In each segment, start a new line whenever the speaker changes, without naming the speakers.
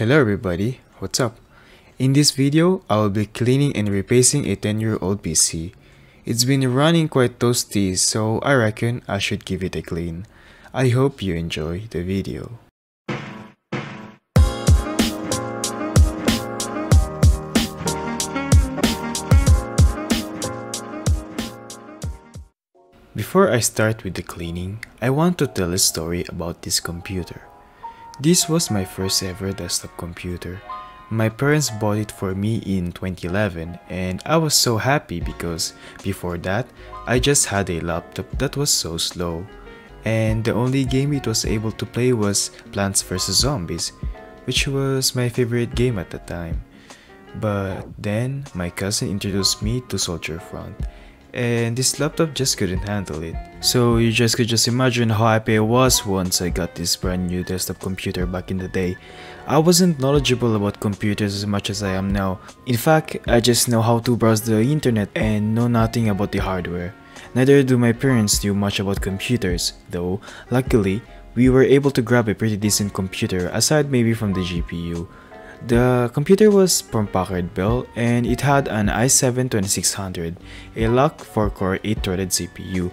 Hello everybody, what's up? In this video, I will be cleaning and replacing a 10-year-old PC. It's been running quite toasty, so I reckon I should give it a clean. I hope you enjoy the video. Before I start with the cleaning, I want to tell a story about this computer. This was my first ever desktop computer. My parents bought it for me in 2011 and I was so happy because before that, I just had a laptop that was so slow. And the only game it was able to play was Plants vs Zombies, which was my favorite game at the time. But then, my cousin introduced me to Soldier Front, and this laptop just couldn't handle it. So you could just imagine how happy I was once I got this brand new desktop computer back in the day. I wasn't knowledgeable about computers as much as I am now. In fact, I just know how to browse the internet and know nothing about the hardware. Neither do my parents know much about computers, though luckily we were able to grab a pretty decent computer aside maybe from the GPU. The computer was from Packard Bell and it had an i7-2600, a locked 4-core 8-threaded CPU,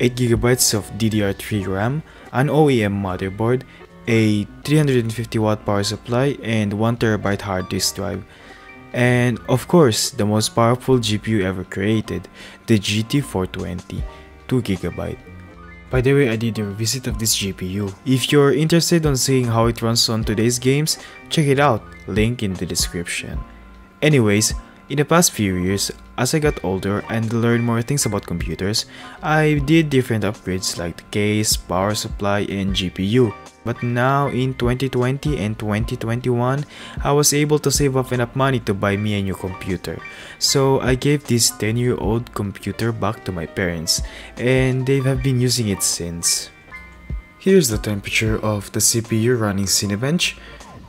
8GB of DDR3 RAM, an OEM motherboard, a 350W power supply, and 1TB hard disk drive. And of course, the most powerful GPU ever created, the GT420, 2GB. By the way, I did a revisit of this GPU. If you're interested on seeing how it runs on today's games, check it out, link in the description. Anyways, in the past few years, as I got older and learned more things about computers, I did different upgrades like the case, power supply, and GPU. But now in 2020 and 2021, I was able to save up enough money to buy me a new computer. So I gave this 10-year-old computer back to my parents, and they have been using it since. Here's the temperature of the CPU running Cinebench,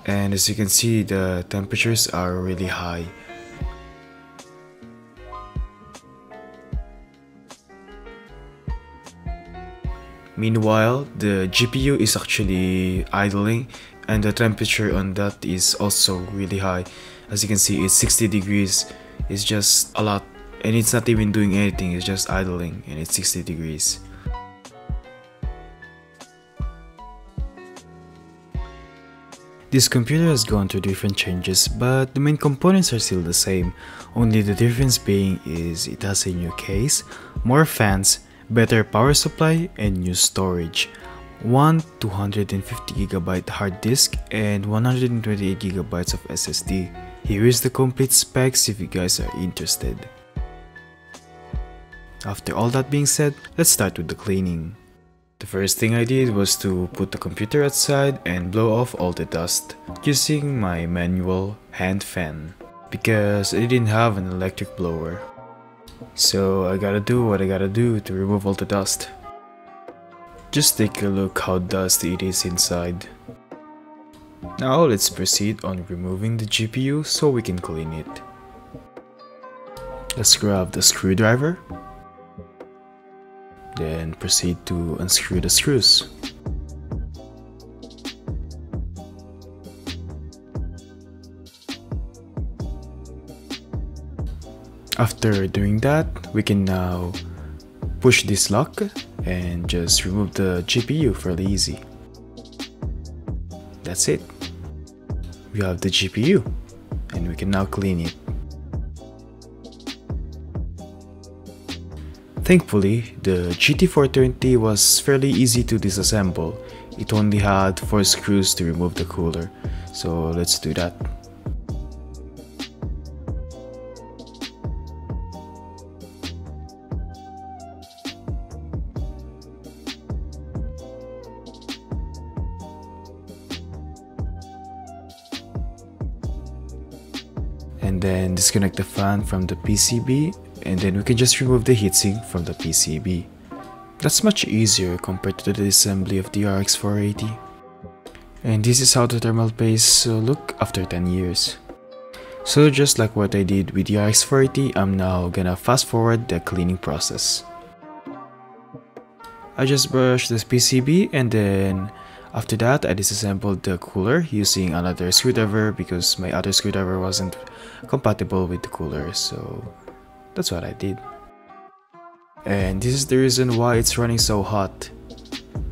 and as you can see, the temperatures are really high. Meanwhile, the GPU is actually idling and the temperature on that is also really high. As you can see, it's 60 degrees. It's just a lot, and it's not even doing anything, it's just idling and it's 60 degrees. This computer has gone through different changes, but the main components are still the same. Only the difference being is it has a new case, more fans, better power supply, and new storage. One 250GB hard disk and 128GB of SSD. Here is the complete specs if you guys are interested. After all that being said, let's start with the cleaning. The first thing I did was to put the computer outside and blow off all the dust using my manual hand fan because I didn't have an electric blower. So I gotta do what I gotta do to remove all the dust. Just take a look how dusty it is inside. Now let's proceed on removing the GPU so we can clean it. Let's grab the screwdriver. Then proceed to unscrew the screws. After doing that, we can now push this lock and just remove the GPU fairly easy. That's it. We have the GPU and we can now clean it. Thankfully, the GT420 was fairly easy to disassemble. It only had 4 screws to remove the cooler, so let's do that. And then disconnect the fan from the PCB, and then we can just remove the heatsink from the PCB. That's much easier compared to the assembly of the RX 480. And this is how the thermal paste look after 10 years. So just like what I did with the RX 480, I'm now gonna fast forward the cleaning process. I just brushed this PCB and then After that, I disassembled the cooler using another screwdriver because my other screwdriver wasn't compatible with the cooler, so that's what I did. And this is the reason why it's running so hot.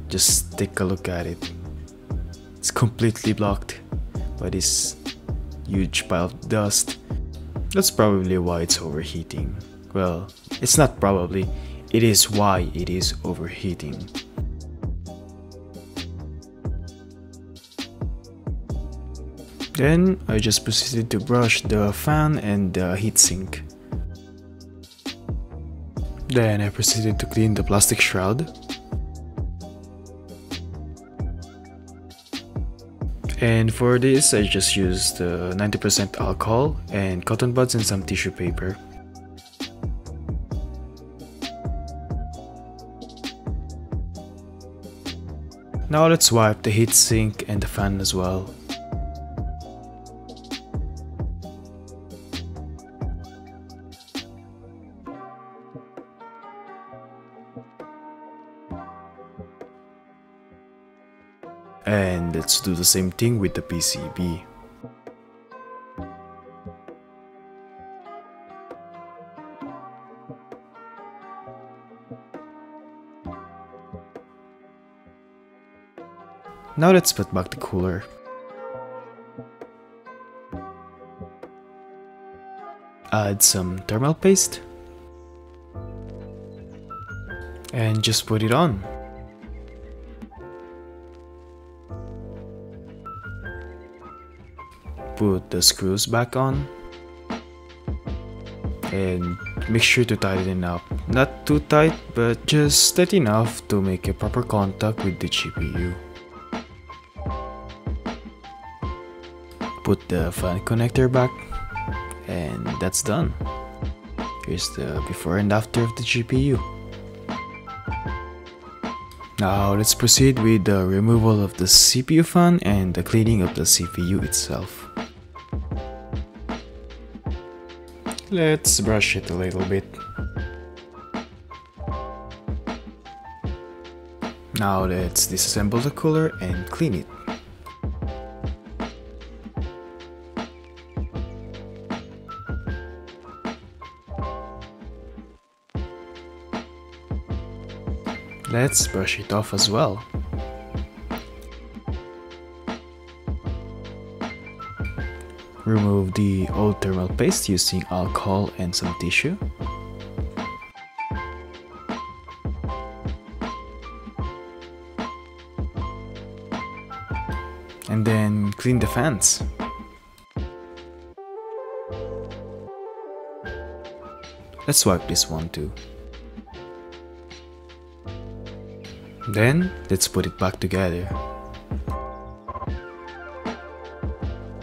Just take a look at it. It's completely blocked by this huge pile of dust. That's probably why it's overheating. Well, it's not probably, it is why it is overheating. Then I just proceeded to brush the fan and the heatsink. Then I proceeded to clean the plastic shroud. And for this, I just used 90% alcohol and cotton buds and some tissue paper. Now let's wipe the heatsink and the fan as well. And let's do the same thing with the PCB. Now let's put back the cooler. Add some thermal paste. And just put it on. Put the screws back on and make sure to tighten it up. Not too tight, but just tight enough to make a proper contact with the GPU. Put the fan connector back and that's done. Here's the before and after of the GPU. Now let's proceed with the removal of the CPU fan and the cleaning of the CPU itself. Let's brush it a little bit. Now let's disassemble the cooler and clean it. Let's brush it off as well. Remove the old thermal paste using alcohol and some tissue. And then clean the fans. Let's wipe this one too. Then let's put it back together.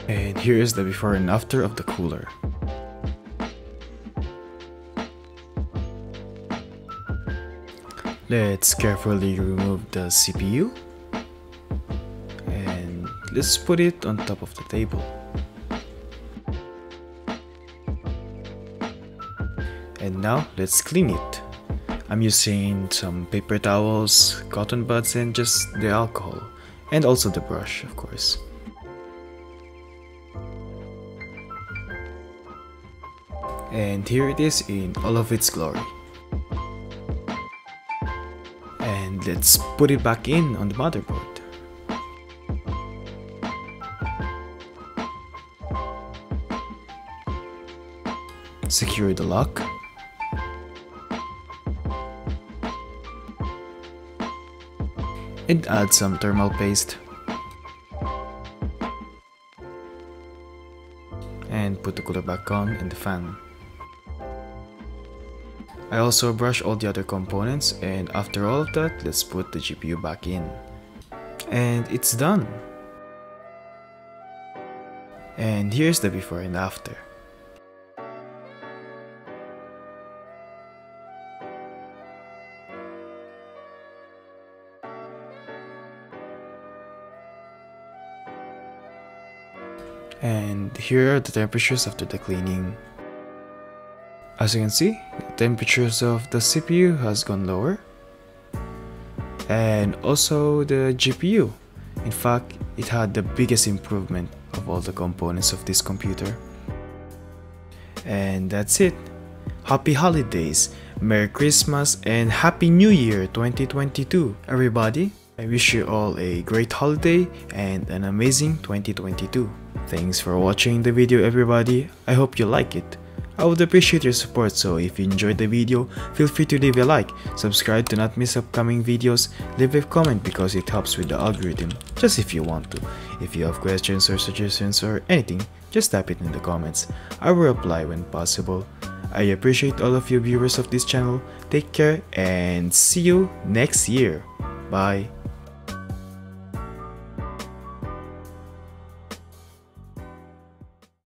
And here is the before and after of the cooler. Let's carefully remove the CPU and let's put it on top of the table. And now let's clean it. I'm using some paper towels, cotton buds, and just the alcohol, and also the brush, of course. And here it is in all of its glory. And let's put it back in on the motherboard. Secure the lock. And add some thermal paste. And put the cooler back on and the fan. I also brush all the other components, and after all of that, let's put the GPU back in. And it's done! And here's the before and after. And here are the temperatures after the cleaning. As you can see, the temperatures of the CPU has gone lower. And also the GPU. In fact, it had the biggest improvement of all the components of this computer. And that's it. Happy holidays, Merry Christmas, and Happy New Year 2022, everybody. I wish you all a great holiday and an amazing 2022. Thanks for watching the video, everybody. I hope you like it. I would appreciate your support, so if you enjoyed the video, feel free to leave a like, subscribe to not miss upcoming videos, leave a comment because it helps with the algorithm, just if you want to. If you have questions or suggestions or anything, just type it in the comments. I will reply when possible. I appreciate all of you viewers of this channel. Take care and see you next year. Bye.